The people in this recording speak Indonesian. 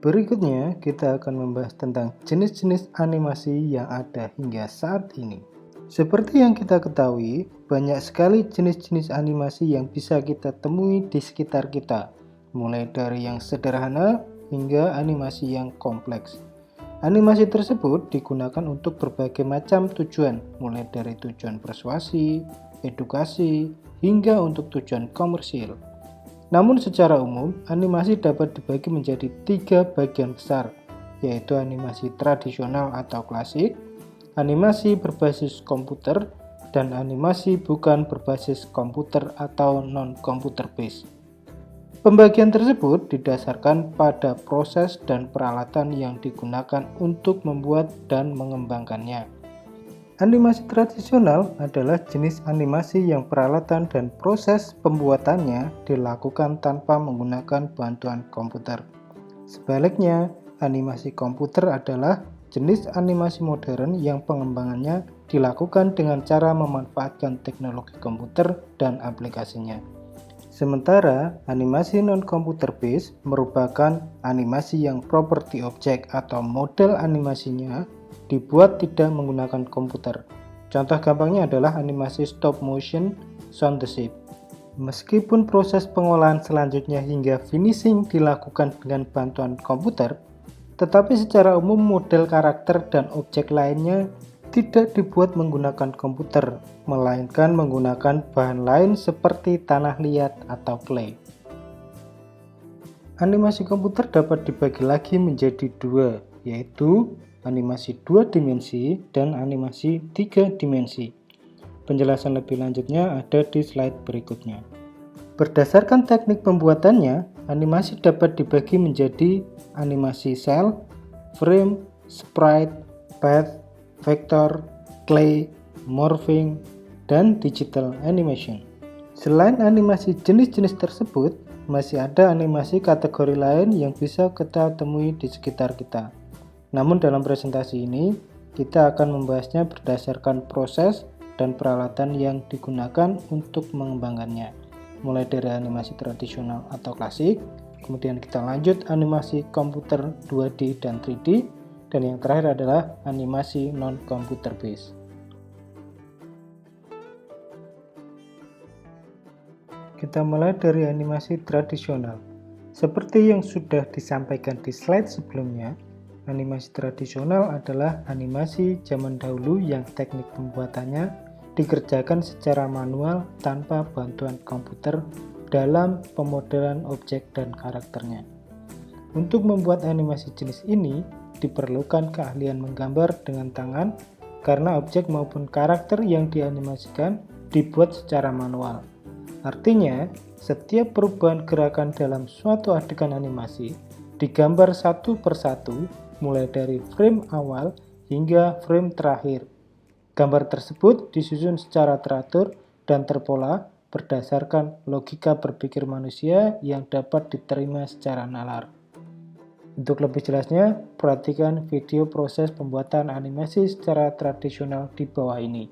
Berikutnya, kita akan membahas tentang jenis-jenis animasi yang ada hingga saat ini. Seperti yang kita ketahui, banyak sekali jenis-jenis animasi yang bisa kita temui di sekitar kita, mulai dari yang sederhana hingga animasi yang kompleks. Animasi tersebut digunakan untuk berbagai macam tujuan, mulai dari tujuan persuasi, edukasi, hingga untuk tujuan komersil. Namun secara umum, animasi dapat dibagi menjadi 3 bagian besar, yaitu animasi tradisional atau klasik, animasi berbasis komputer, dan animasi bukan berbasis komputer atau non-computer based. Pembagian tersebut didasarkan pada proses dan peralatan yang digunakan untuk membuat dan mengembangkannya. Animasi tradisional adalah jenis animasi yang peralatan dan proses pembuatannya dilakukan tanpa menggunakan bantuan komputer. Sebaliknya, animasi komputer adalah jenis animasi modern yang pengembangannya dilakukan dengan cara memanfaatkan teknologi komputer dan aplikasinya. Sementara, animasi non-computer based merupakan animasi yang properti objek atau model animasinya dibuat tidak menggunakan komputer. Contoh gampangnya adalah animasi stop motion Shaun the Sheep. Meskipun proses pengolahan selanjutnya hingga finishing dilakukan dengan bantuan komputer, tetapi secara umum model karakter dan objek lainnya tidak dibuat menggunakan komputer, melainkan menggunakan bahan lain seperti tanah liat atau clay. Animasi komputer dapat dibagi lagi menjadi dua, yaitu animasi 2 dimensi dan animasi 3 dimensi. Penjelasan lebih lanjutnya ada di slide berikutnya. Berdasarkan teknik pembuatannya, animasi dapat dibagi menjadi animasi cell, frame, sprite, path, vector, clay, morphing, dan digital animation. Selain animasi jenis-jenis tersebut, masih ada animasi kategori lain yang bisa kita temui di sekitar kita. Namun dalam presentasi ini, kita akan membahasnya berdasarkan proses dan peralatan yang digunakan untuk mengembangkannya. Mulai dari animasi tradisional atau klasik, kemudian kita lanjut animasi komputer 2D dan 3D, dan yang terakhir adalah animasi non-computer based. Kita mulai dari animasi tradisional. Seperti yang sudah disampaikan di slide sebelumnya, animasi tradisional adalah animasi zaman dahulu yang teknik pembuatannya dikerjakan secara manual tanpa bantuan komputer dalam pemodelan objek dan karakternya. Untuk membuat animasi jenis ini, diperlukan keahlian menggambar dengan tangan karena objek maupun karakter yang dianimasikan dibuat secara manual. Artinya, setiap perubahan gerakan dalam suatu adegan animasi digambar satu persatu mulai dari frame awal hingga frame terakhir. Gambar tersebut disusun secara teratur dan terpola berdasarkan logika berpikir manusia yang dapat diterima secara nalar. Untuk lebih jelasnya, perhatikan video proses pembuatan animasi secara tradisional di bawah ini.